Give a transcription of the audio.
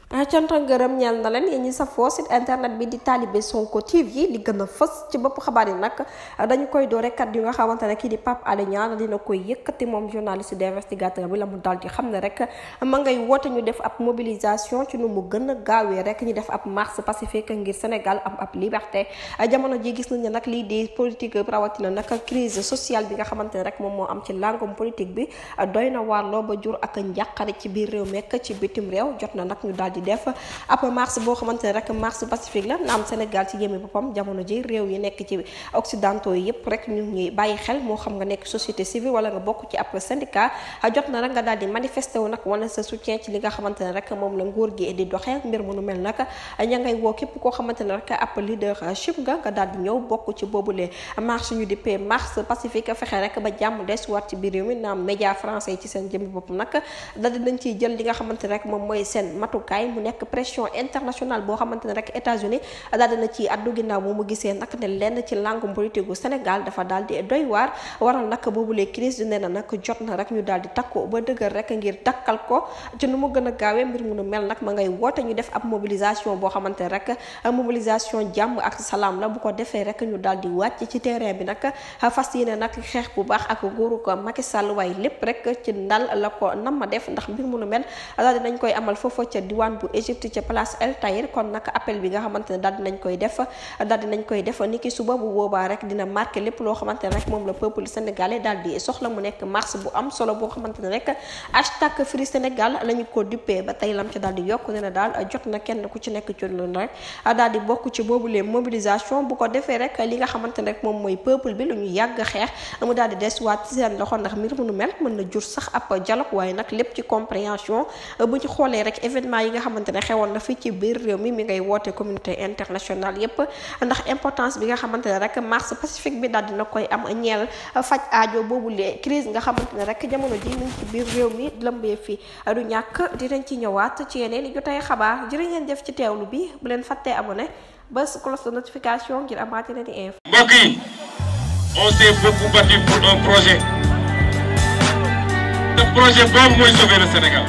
cant ak ngërëm ñeel na leen yéen ñi safoo site internet bi di Talibé Sonko TV li gën a fës ci bopp xabaar yi nag dañu koy doore kat yu nga xamante ne kii di Pape Alé Niang dina koy yëkkati moom journaliste d'investigateur bi la mu daal di xam ne rek ma ngay woote ñu def ab mobilisation ci nu mu gën a gaawee rek ñu def ab marche pacifique ngir Sénégal am ab liberté. Jamono ji gis nañ ne nag lii di politique rawatina nag crise sociale bi nga xamante ne rek moom moo am ci langum politique bi doy na waarloo ba jur ak njàqare ci biir réew mekk ci bitim réew. Jot na nag ñu daal di def ab marche boo xamante ne rek marche pacifique la naam Sénégal ci jëmmi boppam jamono ji réew yi nekk ci occidentaux yi yëpp rek ñu ngi bàyyi xel moo xam nga nekk société civile wala nga bokk ci ab syndicat jot na rek nga daal di manifester wu nag wala sa soutien ci li nga xamante ne rek moom la nguur gi di doxee mbir mu nu mel nag ña ngay woo képp koo xamante ne rek ab leadership nga daal di ñëw bokk ci boobule marche ñu di paix marche pacifique fexe rek ba jàmm desuwaat ci biir réew mi naam média français yi ci seen jëmmi boppam nag daal di nañ ciy jël li nga xamante ne rek moom mooy seen matukaay mu nekk pression internationale boo xamante ne rek États-Unis daal dina ci addu ginnaaw bu mu gisee nag ne lenn ci langum politique gu Sénégal dafa daal di doy waar waral nag boobulee crise nee na nag jot na rek ñu daal di takku ba dëgër rek ngir dakkal ko ci nu mu gën a gaawee mbir mu nu mel nag ma ngay woote ñu def ab mobilisation boo xamante ne rek mobilisation jàmm ak salaam la bu ko defee rek ñu daal di wàcc ci terrain bi nag fas yéene nag xeex bu baax ak góoru ko Macky Sall waaye lépp rek ci ndal la ko nam ma def ndax mbir mu nu mel daal dinañ koy amal foofu ca diwaan bu Égypte ca place El Taïr kon nag appel bi nga xamante ne daal dinañ koy def niki suba bu boobaa rek dina marqué lépp loo xamante ne rek moom la peuple sénégalais daal di soxla mu nekk marche bu am solo boo xamante ne rek hashtag Free Sénégal lañu ko duppee ba tey lam ci daal di yokk ne na daal jot na kenn ku ci nekk ci loolu rek daal di bokk ci boobu les mobilisation bu ko defee rek li nga xamante ne rek moom mooy peuple bi lu ñu yàgg xeex mu daal di desuwaat ci seen loxo ndax mbir mu nu mel mën na jur sax ab dialogue waaye nag lépp ci compréhension bu ñu xoolee rek événement yi nga xamante ne xewoon na fii ci biir réew mi ngay woote communauté internationale yépp ndax importance bi nga xamante ne rek marche pacifique bi daal dina koy am ñeel faj aajo boobu les crise nga xamante ne rek jamono ji ñu ci biir réew mi lëmbee fi du ñàkk dinañ ci ñëwaat ci yeneen i jotay xabaar jërë ngeen def ci teewlu bi bu leen fàttee abonné bés cloche de notification ngir amaat yeneen i info. Mbokk yi on s'est beaucoup battu pour un projet te projet boobu mooy sauver le Sénégal.